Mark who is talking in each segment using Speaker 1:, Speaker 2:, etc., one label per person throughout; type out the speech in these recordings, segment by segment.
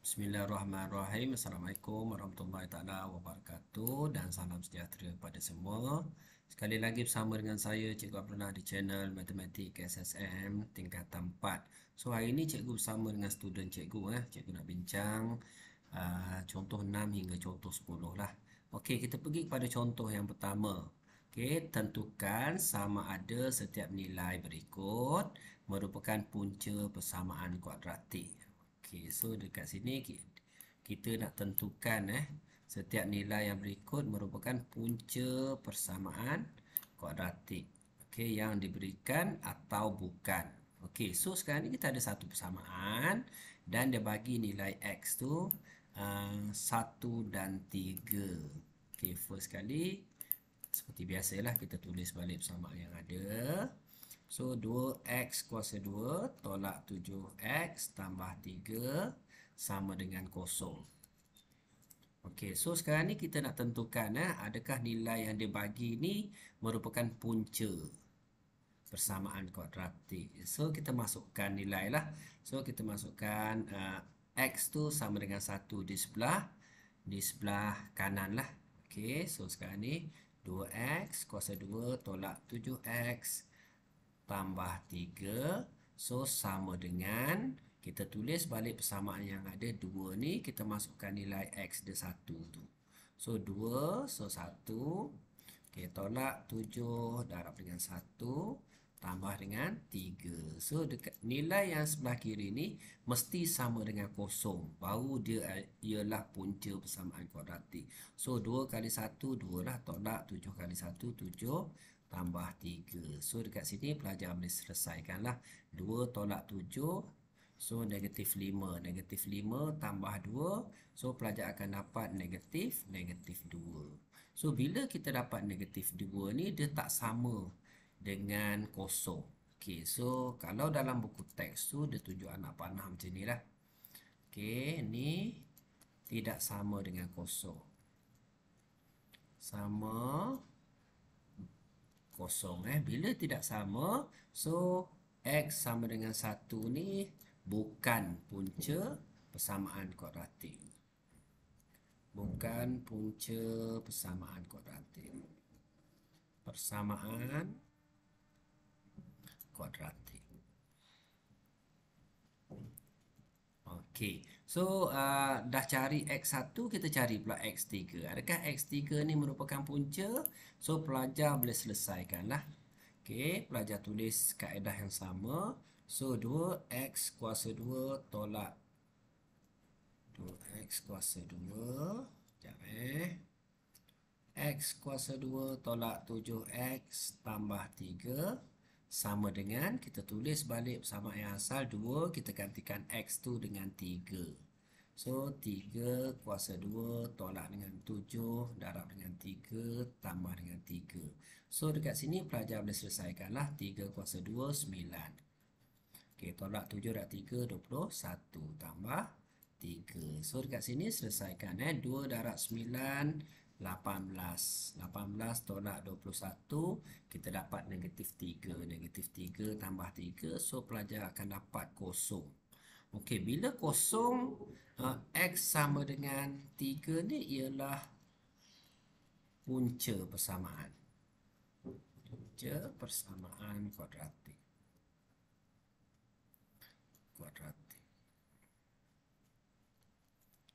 Speaker 1: Bismillahirrahmanirrahim. Assalamualaikum warahmatullahi taala wabarakatuh dan salam sejahtera kepada semua. Sekali lagi bersama dengan saya Cikgu Abdullah di channel Matematik SSM tingkatan 4. So hari ini cikgu bersama dengan student cikgu Cikgu nak bincang contoh 6 hingga contoh 10 lah. Okey, kita pergi kepada contoh yang pertama. Okey, tentukan sama ada setiap nilai berikut merupakan punca persamaan kuadratik. Okey, so dekat sini kita nak tentukan setiap nilai yang berikut merupakan punca persamaan kuadratik. Okey, yang diberikan atau bukan. Okey, so sekarang ni kita ada satu persamaan dan dia bagi nilai X tu 1 dan 3. Okey, first kali seperti biasalah kita tulis balik persamaan yang ada. So 2x kuasa 2 tolak 7x tambah 3 sama dengan 0. Okey, so sekarang ni kita nak tentukan adakah nilai yang dia bagi ni merupakan punca persamaan kuadratik. So kita masukkan nilai lah. So kita masukkan x tu sama dengan 1 di sebelah kanan lah. Okey, so sekarang ni 2x kuasa 2 tolak 7x tambah 3. So sama dengan kita tulis balik persamaan yang ada 2 ni, kita masukkan nilai x dia 1 tu. So 2, so 1. Okey, tolak 7 darab dengan 1 tambah dengan 3. So dekat nilai yang sebelah kiri ni mesti sama dengan 0. Baru dia ialah punca persamaan kuadratik. So 2 kali 1 2 lah, tolak 7 kali 1 7 tambah 3. So dekat sini pelajar boleh selesaikan lah. 2 tolak 7, so negatif 5. Negatif 5 tambah 2, so pelajar akan dapat negatif 2. So bila kita dapat negatif 2 ni, dia tak sama dengan 0. Okey, so kalau dalam buku teks tu dia tunjuk anak panah macam ni lah. Okey, ni tidak sama dengan 0. Sama 0 bila tidak sama, so x sama dengan 1 ni bukan punca persamaan kuadratik. Bukan punca persamaan kuadratik. Persamaan kuadratik. Okey, so dah cari x1, kita cari pula x3. Adakah x3 ni merupakan punca? So pelajar boleh selesaikan lah. Okey, pelajar tulis kaedah yang sama. So 2x kuasa 2 tolak 2x kuasa 2. Sekejap x kuasa 2 tolak 7x tambah 3 sama dengan, kita tulis balik persamaan yang asal 2, kita gantikan x tu dengan 3. So 3 kuasa 2 tolak dengan 7 darab dengan 3 tambah dengan 3. So dekat sini pelajar boleh selesaikan lah. 3 kuasa 2 9. Okey, tolak 7 darab 3 21 tambah 3. So dekat sini selesaikan 2 darab 9 18. 18 tolak 21, kita dapat negatif 3. Negatif 3 tambah 3, so pelajar akan dapat 0. Okey, bila 0, x sama dengan 3 ni ialah punca persamaan. Punca persamaan kuadratik.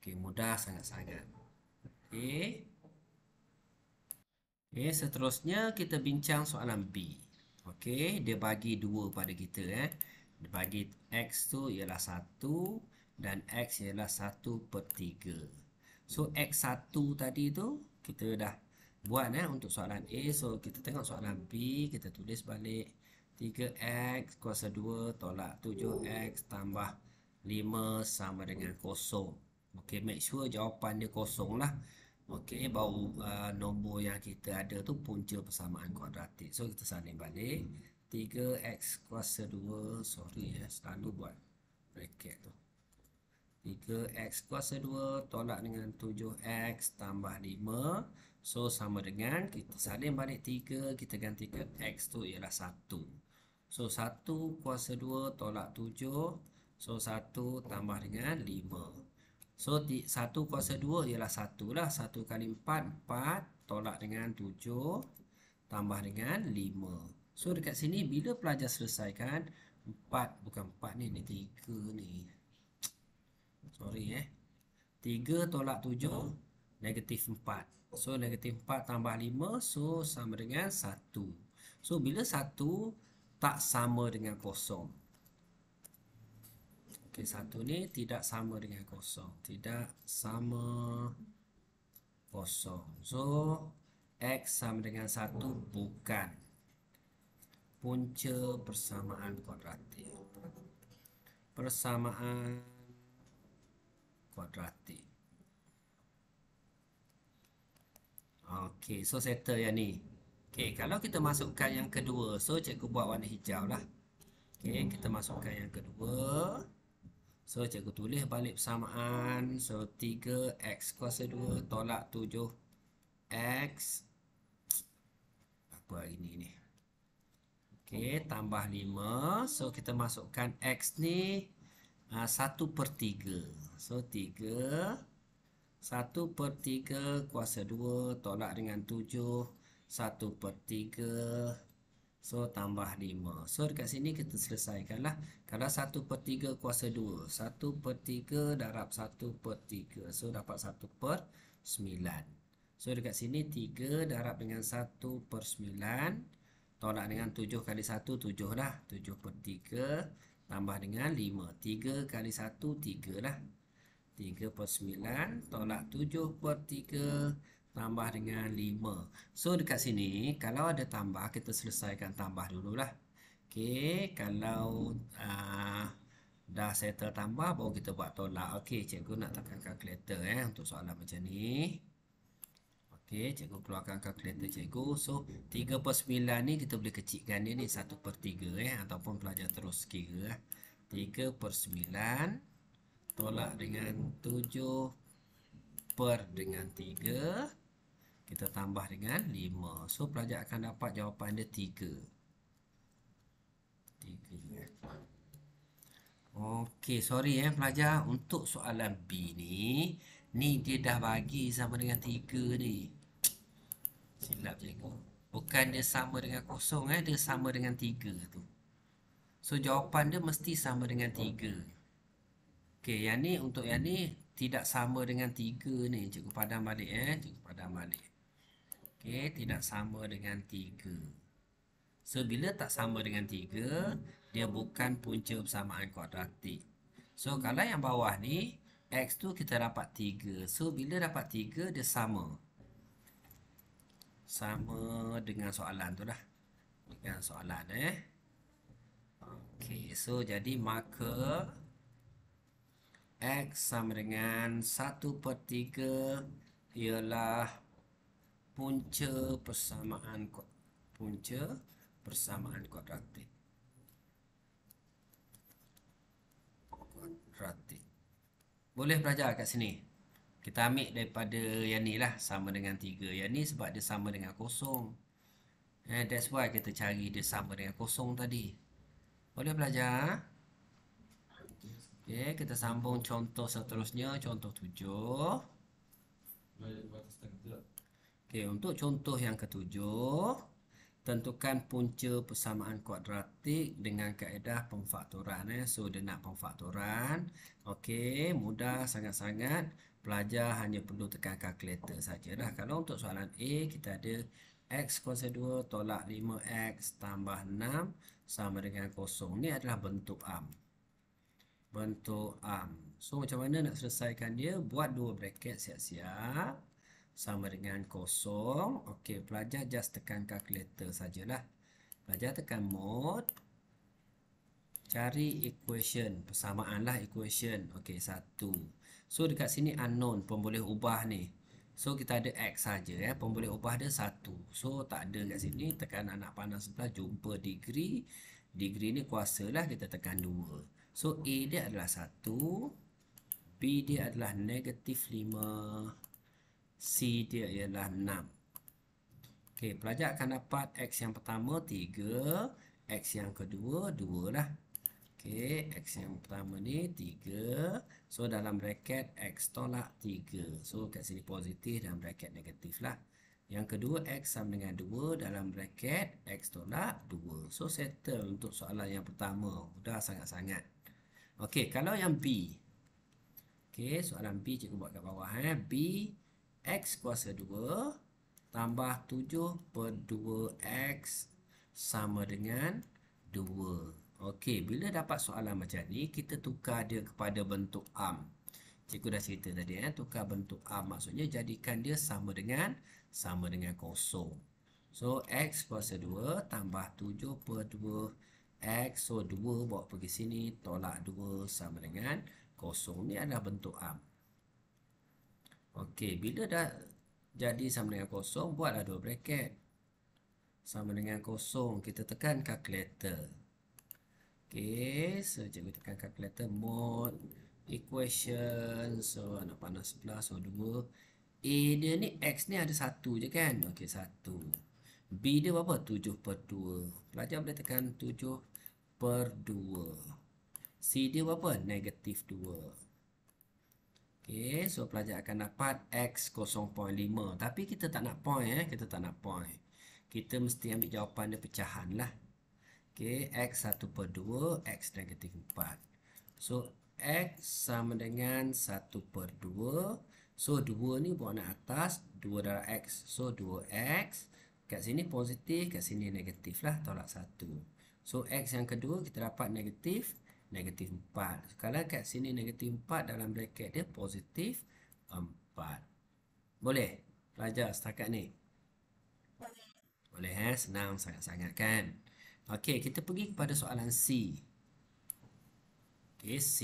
Speaker 1: Okey, mudah sangat-sangat. Okey. Okey, seterusnya kita bincang soalan B. Okey, dia bagi 2 pada kita Dia bagi x tu ialah 1 dan x ialah 1/3. So x1 tadi tu kita dah buat untuk soalan A. So kita tengok soalan B, kita tulis balik 3x kuasa 2 tolak 7x tambah 5 sama dengan 0. Okey, make sure jawapan dia 0 lah. Okey, baru nombor yang kita ada tu punca persamaan kuadratik. So kita salin balik 3x kuasa 2, sorry selalu buat bracket tu. 3x kuasa 2 tolak dengan 7x tambah 5. So sama dengan, kita salin balik 3, kita gantikan x tu ialah 1. So 1 kuasa 2 tolak 7, so 1 tambah dengan 5. So 1 kuasa 2 ialah 1 lah. 1 kali 4, 4. Tolak dengan 7. Tambah dengan 5. So dekat sini bila pelajar selesaikan 4, bukan 4 ni, ni 3 ni. Sorry 3 tolak 7, negatif 4. So negatif 4 tambah 5, so sama dengan 1. So bila 1 tak sama dengan kosong. Okey, 1 ni tidak sama dengan kosong. Tidak sama kosong. So X sama dengan 1 bukan punca persamaan kuadratik. Persamaan kuadratik. Okey, so settle yang ni. Okey, kalau kita masukkan yang kedua, so cikgu buat warna hijau lah. Okey, kita masukkan yang kedua. So cikgu tulis balik persamaan. So 3x kuasa 2 tolak 7x. Apa hari ni? Okey, tambah 5. So kita masukkan x ni 1/3. So 3. 1/3 kuasa 2 tolak dengan 7. 1/3. So tambah 5. So dekat sini kita selesaikan lah. Kalau 1/3 kuasa 2, 1/3 darab 1/3. So dapat 1/9. So dekat sini 3 darab dengan 1/9. Tolak dengan 7 kali 1, 7 lah. 7/3 tambah dengan 5. 3 kali 1, 3 lah. 3/9 tolak 7/3 tambah dengan 5. So dekat sini kalau ada tambah, kita selesaikan tambah dululah. Okey, kalau dah settle tambah, baru kita buat tolak. Okey, cikgu nak tekan kalkulator untuk soalan macam ni. Okey, cikgu keluarkan kalkulator cikgu. So 3/9 ni kita boleh kecilkan dia ni 1/3 ataupun pelajar terus kira 3/9 tolak dengan 7 per dengan 3. Kita tambah dengan 5. So pelajar akan dapat jawapan dia 3. 3. Okey, sorry pelajar. Untuk soalan B ni dia dah bagi sama dengan 3 ni. Silap cikgu. Bukan dia sama dengan kosong dia sama dengan 3 tu. So jawapan dia mesti sama dengan 3. Okey, yang ni untuk yang ni tidak sama dengan 3 ni. Cikgu padam balik cikgu padam balik. Okey, tidak sama dengan 3. So bila tak sama dengan 3, dia bukan punca persamaan kuadratik. So kalau yang bawah ni x tu kita dapat 3. So bila dapat 3 dia sama. Sama dengan soalan tu lah. Dengan soalan Okey, so jadi maka x sama dengan 1/3 ialah punca persamaan kuadratik. Boleh belajar kat sini. Kita ambil daripada yang ni lah, sama dengan 3. Yang ni sebab dia sama dengan kosong. That's why kita cari dia sama dengan kosong tadi. Boleh belajar? Okay, kita sambung contoh seterusnya, contoh 7. Okay, untuk contoh yang ketujuh, tentukan punca persamaan kuadratik dengan kaedah pemfaktoran. So dia nak pemfaktoran. Okey, mudah sangat-sangat. Pelajar hanya perlu tekan kalkulator sajalah. Kalau untuk soalan A, kita ada x kuasa 2 tolak 5x tambah 6 sama dengan kosong. Ni adalah bentuk am. Bentuk am. So macam mana nak selesaikan dia? Buat dua bracket siap-siap. Sama dengan kosong. Okey, pelajar just tekan kalkulator sajalah. Pelajar tekan mod. Cari equation. Persamaan lah equation. Okey, 1. So dekat sini unknown, pemboleh ubah ni. So kita ada x saja pemboleh ubah dia 1. So tak ada kat sini. Tekan anak panah sebelah, jumpa degree. Degree ni kuasa lah, kita tekan 2. So A dia adalah 1. B dia adalah negatif 5. C dia ialah 6. Okey, pelajar akan dapat x yang pertama 3, x yang kedua 2 lah. Okey, Okey, X yang pertama ni 3. So, dalam bracket X tolak 3. So, kat sini positif dalam bracket negatif lah. Yang kedua, X sama dengan 2 dalam bracket X tolak 2. So, settle untuk soalan yang pertama. Mudah sangat-sangat. Okey, kalau yang B. Okey, soalan B cikgu buat kat bawah. B, X kuasa 2 tambah 7 per 2X sama dengan 2. Okey, bila dapat soalan macam ni, kita tukar dia kepada bentuk am. Cikgu dah cerita tadi, tukar bentuk am maksudnya jadikan dia sama dengan kosong. So, X kuasa 2 tambah 7 per 2X. So, 2 bawa pergi sini, tolak 2 sama dengan kosong. Ni adalah bentuk am. Okey, bila dah jadi sama dengan kosong, buatlah dua bracket. Sama dengan kosong, kita tekan calculator. Okey, so cikgu tekan calculator, mod equation. So, anak panah sebelah, so 2. A dia ni, X ni ada 1 je kan? Okey, 1. B dia berapa? 7 per 2. Pelajar boleh tekan 7 per 2. C dia berapa? Negatif 2. Okey, so pelajar akan dapat X 0.5. Tapi kita tak nak point, kita tak nak point. Kita mesti ambil jawapan dia pecahan lah. Okey, X 1 per 2, X negatif 4. So, X sama dengan 1 per 2. So, 2 ni bawa naik atas, 2 darab X. So, 2X. Kat sini positif, kat sini negatif lah, tolak 1. So, X yang kedua kita dapat negatif 4. Kalau kat sini negatif 4, dalam bracket dia positif 4. Boleh? Pelajar setakat ni? Boleh, senang sangat-sangat kan? Okey, kita pergi kepada soalan C. Okey, C.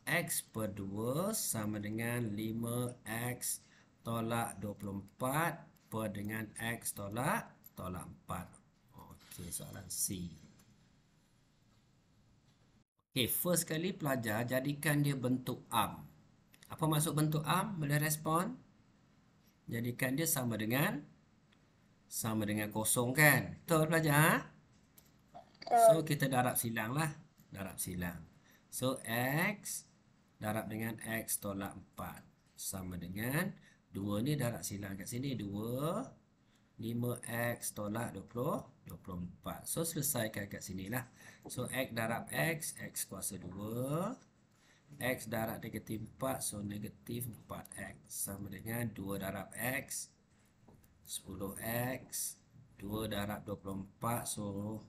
Speaker 1: X per 2 sama dengan 5X tolak 24 per dengan X tolak 4. Okey, soalan C. Okey, first kali pelajar jadikan dia bentuk am. Apa maksud bentuk am? Boleh respon? Jadikan dia sama dengan kosong kan? Betul pelajar? So, kita darab silang lah. Darab silang. So, X darab dengan X tolak 4. Sama dengan 2 ni darab silang kat sini. 2. 5X tolak 24. So, selesaikan kat sini lah. So, X darab X, X kuasa 2. X darab negatif 4, so negatif 4X. Sama dengan 2 darab X, 10X. 2 darab 24, so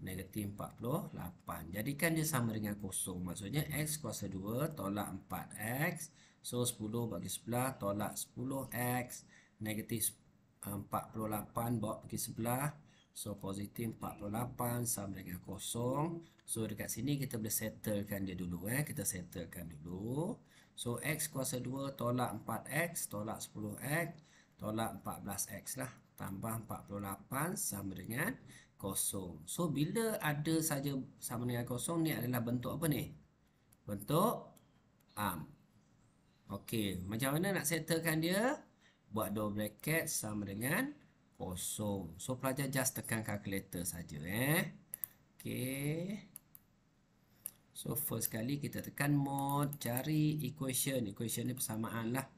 Speaker 1: negatif 48. Jadikan dia sama dengan kosong. Maksudnya X kuasa 2 tolak 4X. So, 10 bagi sebelah tolak 10X. Negatif 48 bawa pergi sebelah. So, positif 48 sama dengan kosong. So, dekat sini kita boleh settlekan dia dulu. Kita settlekan dulu. So, X kuasa 2 tolak 4X tolak 10X tolak 14X lah. Tambah 48 sama dengan kosong. So, bila ada saja sama dengan kosong, ni adalah bentuk apa ni? Bentuk am. Okey, macam mana nak settlekan dia? Buat dua bracket sama dengan kosong. So, pelajar just tekan calculator saja. Okey. So, first kali kita tekan mod, cari equation. Equation ni persamaan lah.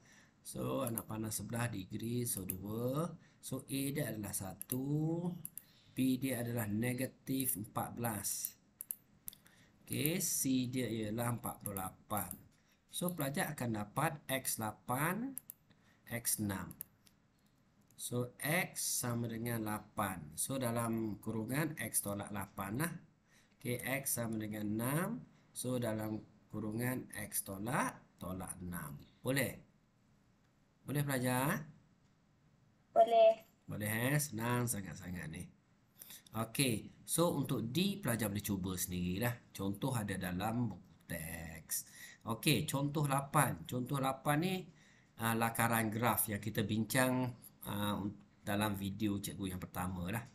Speaker 1: So, anak panah sebelah degree. So, 2. So, A dia adalah 1. B dia adalah negatif 14. Okey, C dia ialah 48. So, pelajar akan dapat X8, X6. So, X sama dengan 8. So, dalam kurungan X tolak 8 lah. Okay, X sama dengan 6. So, dalam kurungan X tolak 6. Boleh? Boleh pelajar?
Speaker 2: Boleh.
Speaker 1: Boleh, senang sangat-sangat ni. Okey, so untuk D, pelajar boleh cuba sendirilah. Contoh ada dalam buku teks. Okey, contoh 8. Contoh 8 ni lakaran graf yang kita bincang dalam video cikgu yang pertama lah.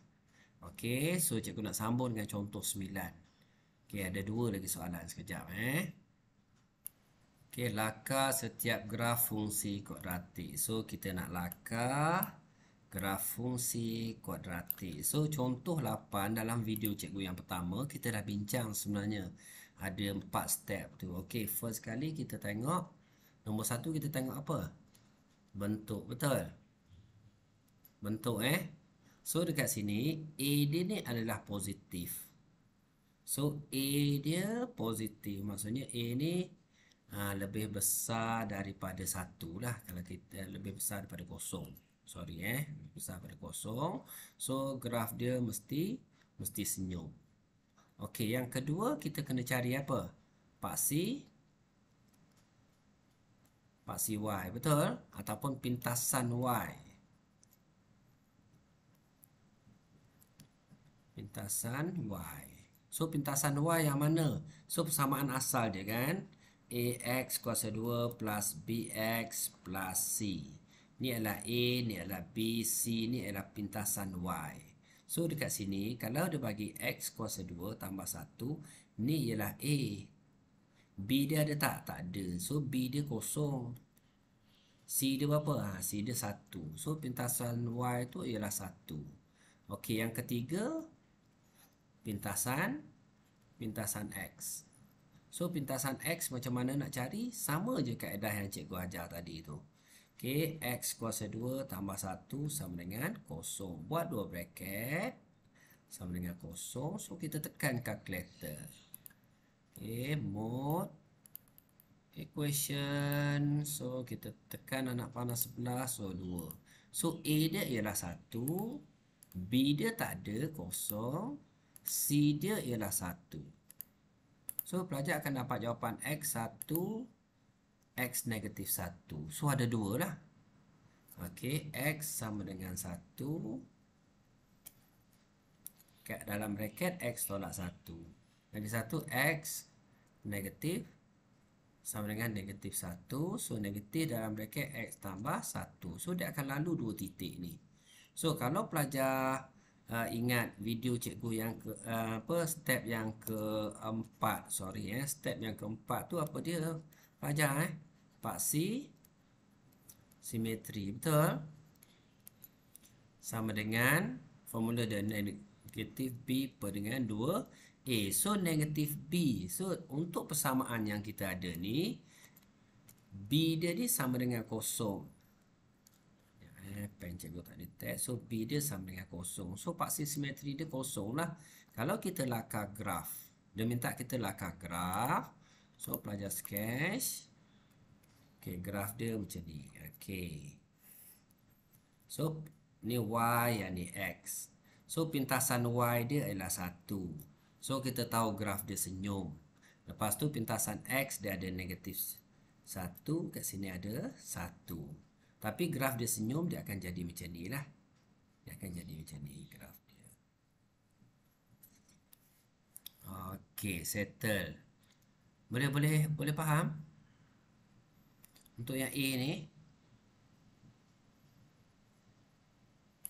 Speaker 1: Okey, so cikgu nak sambung dengan contoh 9. Okey, ada dua lagi soalan sekejap. Okey, lakar setiap graf fungsi kuadratik. So, kita nak lakar graf fungsi kuadratik. So contoh 8 dalam video cikgu yang pertama kita dah bincang sebenarnya. Ada 4 step tu. Okey, first kali kita tengok nombor 1 kita tengok apa? Bentuk, betul? Bentuk So dekat sini A dia ni adalah positif. So A dia positif. Maksudnya A ni lebih besar daripada 1 lah. Kalau kita lebih besar daripada kosong. Sorry lebih besar daripada kosong. So graf dia mesti senyum. Okey, yang kedua kita kena cari apa? Paksi Y, betul? Ataupun pintasan Y. Pintasan Y. So, pintasan Y yang mana? So, persamaan asal dia kan? AX kuasa 2 plus BX plus C. Ni adalah A, ni adalah B, C, ni adalah pintasan Y. So, dekat sini, kalau dia bagi X kuasa 2 tambah 1, ni ialah A. B dia ada tak? Tak ada. So, B dia kosong. C dia berapa? C dia 1. So, pintasan Y tu ialah 1. Okey, yang ketiga, pintasan X. So pintasan X macam mana nak cari? Sama je kaedah yang cikgu ajar tadi tu. Okey, X kuasa 2 tambah 1 sama dengan kosong. Buat 2 bracket sama dengan kosong. So kita tekan calculator. Okey, mod equation. So kita tekan anak panah sebelah. So 2. So A dia ialah 1. B dia tak ada, kosong. C dia ialah 1. So, pelajar akan dapat jawapan X1, X negatif 1. So, ada 2 lah. Okey, X sama dengan 1. Kat dalam bracket, X tolak 1. Jadi 1, X negatif sama dengan negatif 1. So, negatif dalam bracket X tambah 1. So, dia akan lalu 2 titik ni. So, kalau pelajar ingat video cikgu yang step yang keempat, step yang keempat tu apa dia pelajar paksi simetri, betul? Sama dengan formula dia negatif B per dengan 2A. So negatif B. So untuk persamaan yang kita ada ni, B dia ni sama dengan kosong. Pen cikgu tak detect. So B dia sama dengan kosong. So paksi simetri dia kosong lah. Kalau kita lakar graf, dia minta kita lakar graf. So pelajar sketch. Okay, graf dia macam ni. Okay. So ni Y, yang ni X. So pintasan Y dia adalah 1. So kita tahu graf dia senyum. Lepas tu pintasan X dia ada negatif 1. Kat sini ada 1. Tapi graf dia senyum, dia akan jadi macam ni lah. Dia akan jadi macam ni graf dia. Okey, settle. Boleh faham? Untuk yang A ni.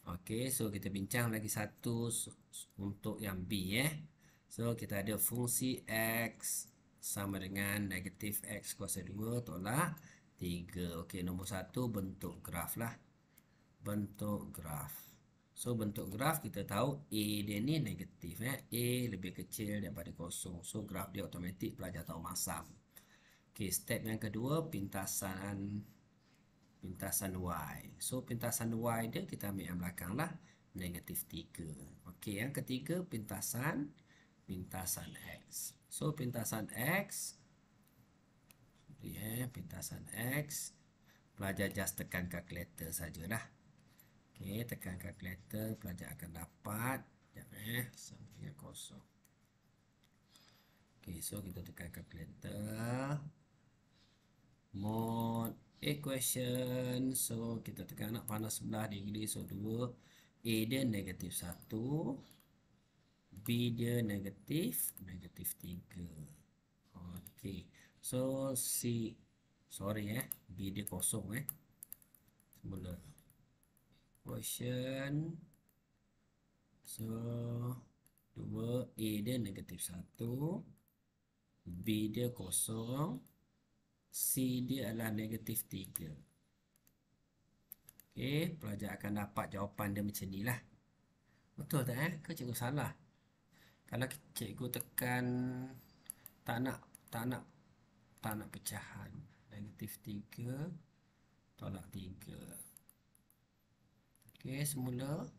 Speaker 1: Okey, so kita bincang lagi satu untuk yang B So kita ada fungsi X sama dengan negatif X kuasa 2 tolak 3. Okey, nombor 1 bentuk graf lah. Bentuk graf. So bentuk graf kita tahu A dia ni negatif A lebih kecil daripada kosong. So graf dia automatik pelajar tahu masam. Okey, step yang kedua pintasan Y. So pintasan Y dia kita ambil yang belakang lah, negatif 3. Okey, yang ketiga pintasan X. So pintasan X, pintasan X, pelajar just tekan kalkulator sajalah. Okey, tekan kalkulator, pelajar akan dapat sama dengan kosong. Okey, so kita tekan kalkulator. Mod equation. So kita tekan anak panah sebelah degree. So 2. A dia negatif 1. B dia negatif 3. Okey. So C, B dia kosong semula. Equation. So 2. A dia negatif 1. B dia kosong. C dia adalah negatif 3. Okey, pelajar akan dapat jawapan dia macam ni lah. Betul tak Ke cikgu salah? Kalau cikgu tekan tak nak, tak nak, tak nak pecahan. -3 tolak 3. Okey, semula.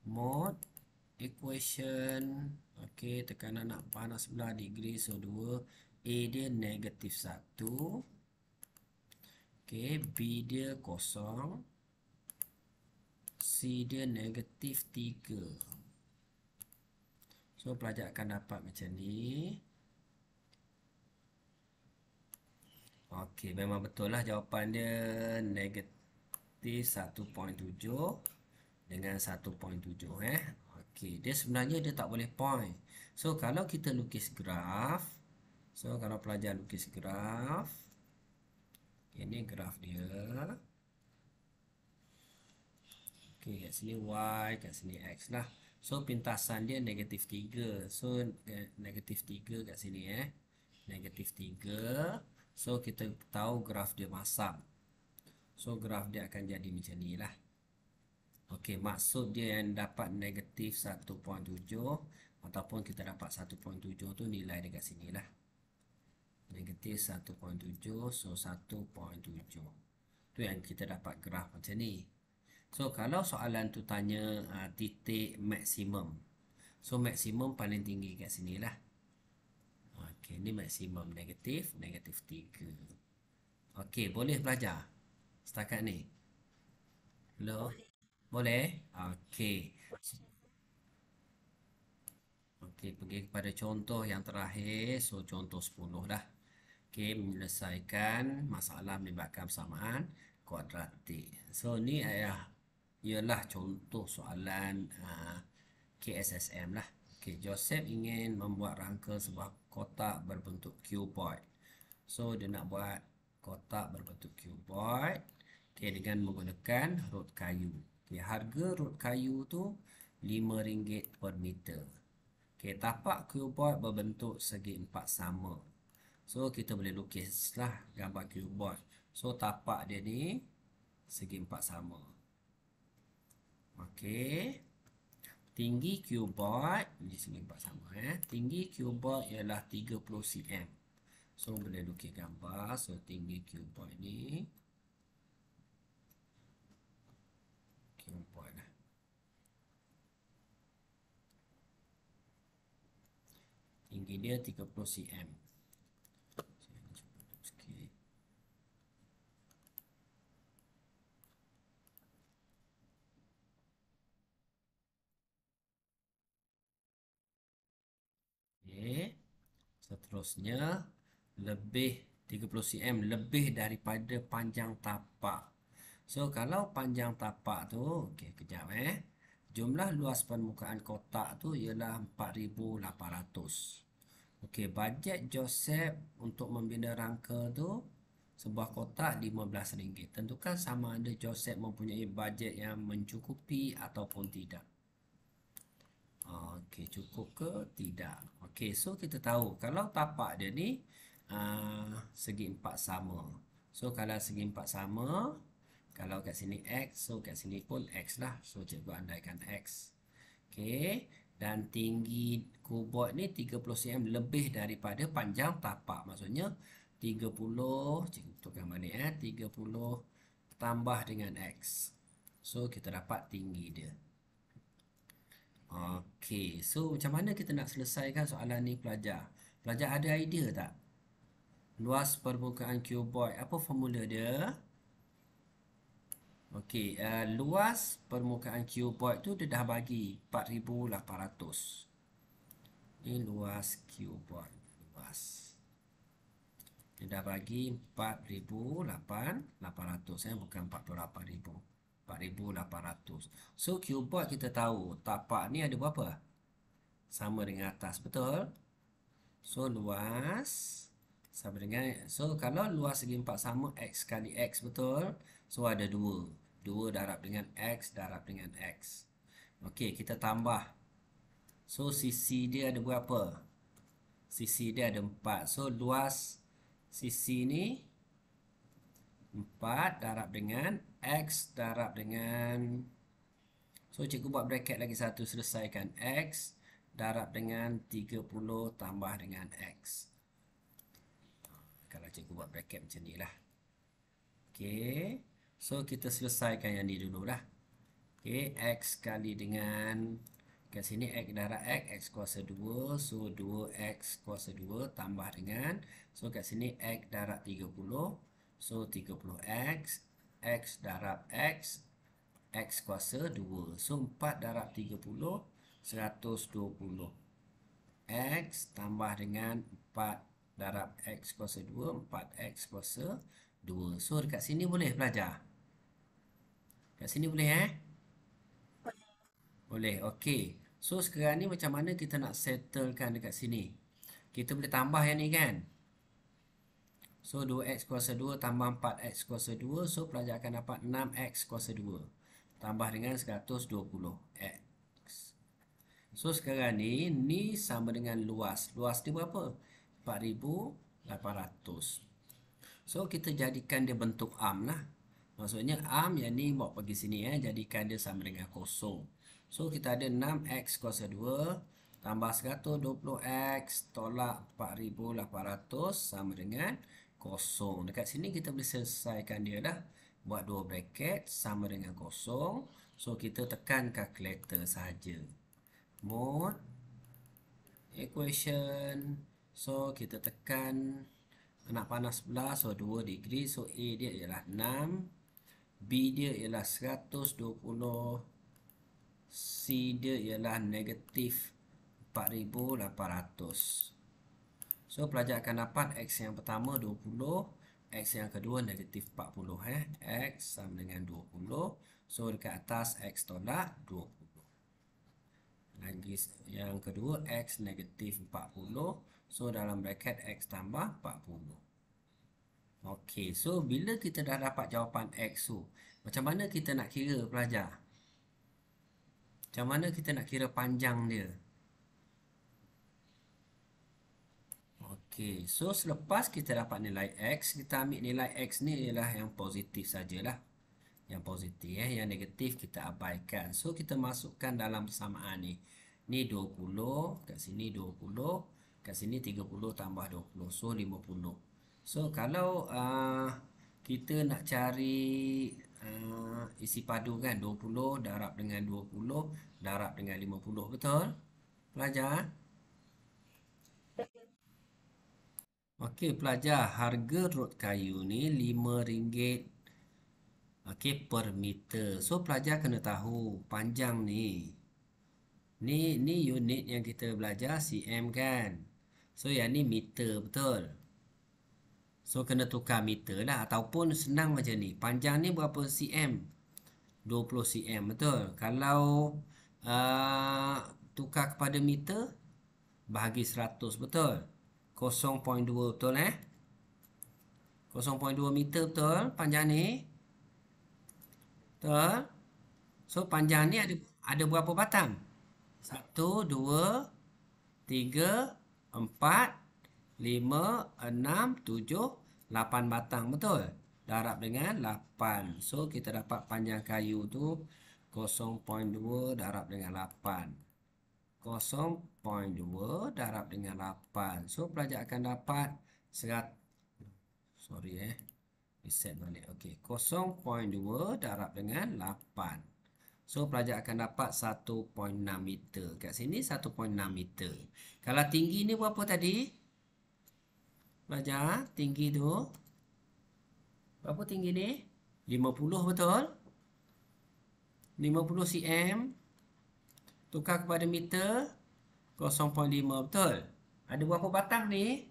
Speaker 1: Mode equation. Okey, tekanan nak panas sebelah degree. So 2. A dia -1. Okey, B dia kosong. C dia -3. So pelajar akan dapat macam ni. Okey, memang betul lah jawapan dia -1.7 dengan 1.7 Okey, dia sebenarnya dia tak boleh point. So kalau kita lukis graf, so kalau pelajar lukis graf, ini graf dia. Okey, kat sini Y, kat sini X lah. So pintasan dia -3. So -3 kat sini -3. So kita tahu graf dia masam. So graf dia akan jadi macam ni lah. Okey, maksud dia yang dapat -1.7 ataupun kita dapat 1.7 tu nilai dekat sini lah. -1.7, so 1.7. Tu yang kita dapat graf macam ni. So kalau soalan tu tanya titik maksimum. So maksimum paling tinggi kat sini lah. Okey, ni maksimum -3. Okey, boleh belajar setakat ni? Hello? Boleh? Okey. Okey, pergi kepada contoh yang terakhir. So, contoh 10 dah. Okey, menyelesaikan masalah melibatkan persamaan kuadratik. So, ni ialah contoh soalan KSSM lah. Okey, Joseph ingin membuat rangka sebuah kotak berbentuk cuboid. So, dia nak buat kotak berbentuk cuboid. Okey, dengan menggunakan rod kayu. Okey, harga rod kayu tu RM5 per meter. Okey, tapak cuboid berbentuk segi empat sama. So, kita boleh lukislah gambar cuboid. So, tapak dia ni segi empat sama. Okey. Tinggi cuboid di segi empat sama Tinggi cuboid ialah 30 cm. So, boleh lukis gambar. So, tinggi cuboid ni cuboid lah. Tinggi dia 30 cm. Okay. Seterusnya, lebih 30 cm lebih daripada panjang tapak. So, kalau panjang tapak tu, okey, kejap Jumlah luas permukaan kotak tu ialah 4,800. Okey, bajet Joseph untuk membina rangka tu sebuah kotak RM15. Tentukan sama ada Joseph mempunyai bajet yang mencukupi ataupun tidak. Okey, cukup ke tidak? Okey, so kita tahu kalau tapak dia ni segi empat sama. So kalau segi empat sama, kalau kat sini X, so kat sini pun X lah. So cikgu andaikan X. Okey, dan tinggi cuboid ni 30 cm lebih daripada panjang tapak. Maksudnya 30, cikgu tukar balik 30 tambah dengan X. So kita dapat tinggi dia. Okey, so macam mana kita nak selesaikan soalan ni pelajar? Pelajar ada idea tak? Luas permukaan cuboid, apa formula dia? Okey, luas permukaan cuboid tu dia dah bagi 4,800. Ini luas cuboid, luas. Dia dah bagi 4,800 bukan 48,000. 4,800. So cuboid kita tahu tapak ni ada berapa? Sama dengan atas, betul? So luas sama dengan, so kalau luas segi empat sama X kali X, betul? So ada 2. 2 darab dengan X darab dengan X. Okey, kita tambah. So sisi dia ada berapa? Sisi dia ada 4. So luas sisi ni 4 darab dengan X darab dengan, so cikgu buat bracket lagi satu, selesaikan X darab dengan 30 tambah dengan X. Kalau cikgu buat bracket macam ni lah. Okey, so kita selesaikan yang ni dulu lah. Okey, X kali dengan, kat sini X darab X kuasa 2. So 2X kuasa 2 tambah dengan, so kat sini X darab 30. So 30X, X darab X kuasa 2. So 4 darab 30, 120. X tambah dengan 4 darab X kuasa 2, 4X kuasa 2. So dekat sini boleh pelajar? Kat sini boleh Boleh, okey. So sekarang ni macam mana kita nak settlekan dekat sini? Kita boleh tambah yang ni kan? So 2X kuasa 2 tambah 4X kuasa 2. So pelajar akan dapat 6X kuasa 2 tambah dengan 120X. So sekarang ni sama dengan luas. Luas ni berapa? 4,800. So kita jadikan dia bentuk arm lah. Maksudnya arm yang ni bawa pergi sini jadikan dia sama dengan kosong. So kita ada 6X kuasa 2 tambah 120X tolak 4,800 sama dengan kosong. Dekat sini kita boleh selesaikan dia dah. Buat dua bracket sama dengan kosong. So kita tekan calculator saja. Mod equation. So kita tekan nak panas sebelah, so 2 degree. So A dia ialah 6, B dia ialah 120, C dia ialah negatif 4,800. So pelajar akan dapat X yang pertama 20, X yang kedua negatif 40. X sama dengan 20. So dekat atas X tolak 20. Lagi yang kedua X negatif 40. So dalam bracket X tambah 40. Okey, so bila kita dah dapat jawapan X tu, macam mana kita nak kira pelajar? Macam mana kita nak kira panjang dia? Okey, so selepas kita dapat nilai X, kita ambil nilai X ni ialah yang positif sajalah. Yang positif, yang negatif kita abaikan. So kita masukkan dalam persamaan ni. Ni 20, kat sini 20, kat sini 30 tambah 20, so 50. So kalau kita nak cari isi padu kan, 20 darab dengan 20 darab dengan 50, betul? Pelajar? Okey pelajar, harga rod kayu ni RM5 per meter. So pelajar kena tahu panjang ni. Ni unit yang kita belajar cm kan. So yang ni meter, betul? So kena tukar meter lah, ataupun senang macam ni. Panjang ni berapa cm? 20 cm, betul? Kalau tukar kepada meter, bahagi 100, betul? 0.2, betul 0.2 meter, betul? Panjang ni, betul? So panjang ni ada berapa batang? 1, 2, 3, 4, 5, 6, 7, 8 batang, betul? Darab dengan 8. So kita dapat panjang kayu tu 0.2 darab dengan 8. 0.2 darab dengan 8. So pelajar akan dapat reset balik. Okey, 0.2 darab dengan 8. So pelajar akan dapat 1.6 meter. Kat sini 1.6 meter. Kalau tinggi ni berapa tadi? Pelajar, tinggi tu berapa tinggi ni? 50, betul? 50 cm tukar kepada meter 0.5, betul? Ada berapa batang ni?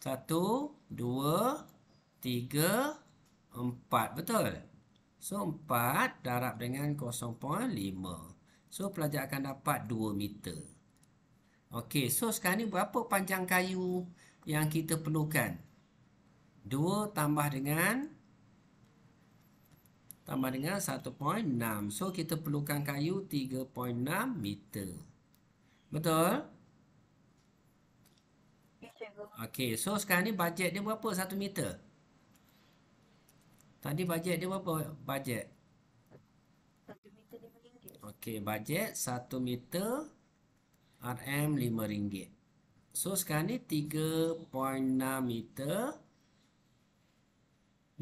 Speaker 1: 1, 2, 3, 4, betul? So 4 darab dengan 0.5. So pelajar akan dapat 2 meter. Okey, so sekarang ni berapa panjang kayu yang kita perlukan? 2 tambah dengan 1.6. So kita perlukan kayu 3.6 meter. Betul? Okey, so sekarang ni bajet dia berapa 1 meter? Tadi bajet dia berapa bajet?
Speaker 2: 1 meter RM5.
Speaker 1: Okey, bajet 1 meter RM RM5. So sekarang ni 3.6 meter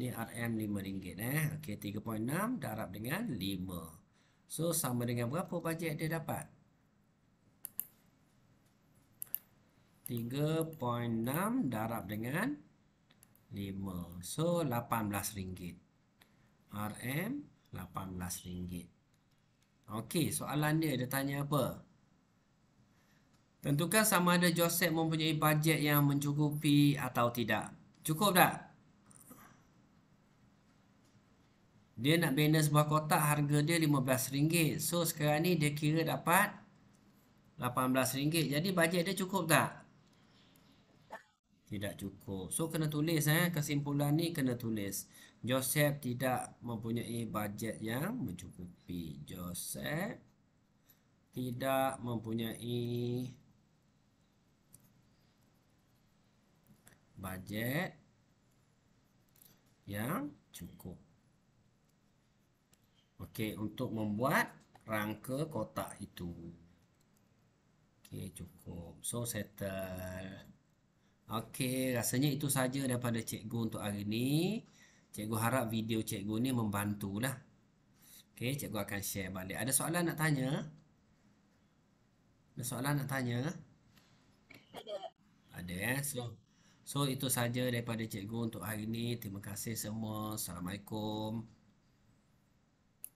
Speaker 1: ni RM RM5 Okey, 3.6 darab dengan 5. So sama dengan berapa bajet dia dapat? 3.6 darab dengan 5. So RM18. RM RM18. Okey, soalan dia tanya apa? Tentukan sama ada Joseph mempunyai bajet yang mencukupi atau tidak. Cukup tak? Dia nak bina sebuah kotak, harga dia RM15. So sekarang ni dia kira dapat RM18. Jadi bajet dia cukup tak? Tidak cukup. So kena tulis kesimpulan ni kena tulis. Joseph tidak mempunyai bajet yang mencukupi. Joseph tidak mempunyai bajet yang cukup. Okey, untuk membuat rangka kotak itu. Okey, cukup. So settle. Okey, rasanya itu saja daripada cikgu untuk hari ini. Cikgu harap video cikgu ni membantulah. Okey, cikgu akan share balik. Ada soalan nak tanya? Ada soalan nak tanya?
Speaker 2: Ada.
Speaker 1: Ada So itu saja daripada cikgu untuk hari ini. Terima kasih semua. Assalamualaikum.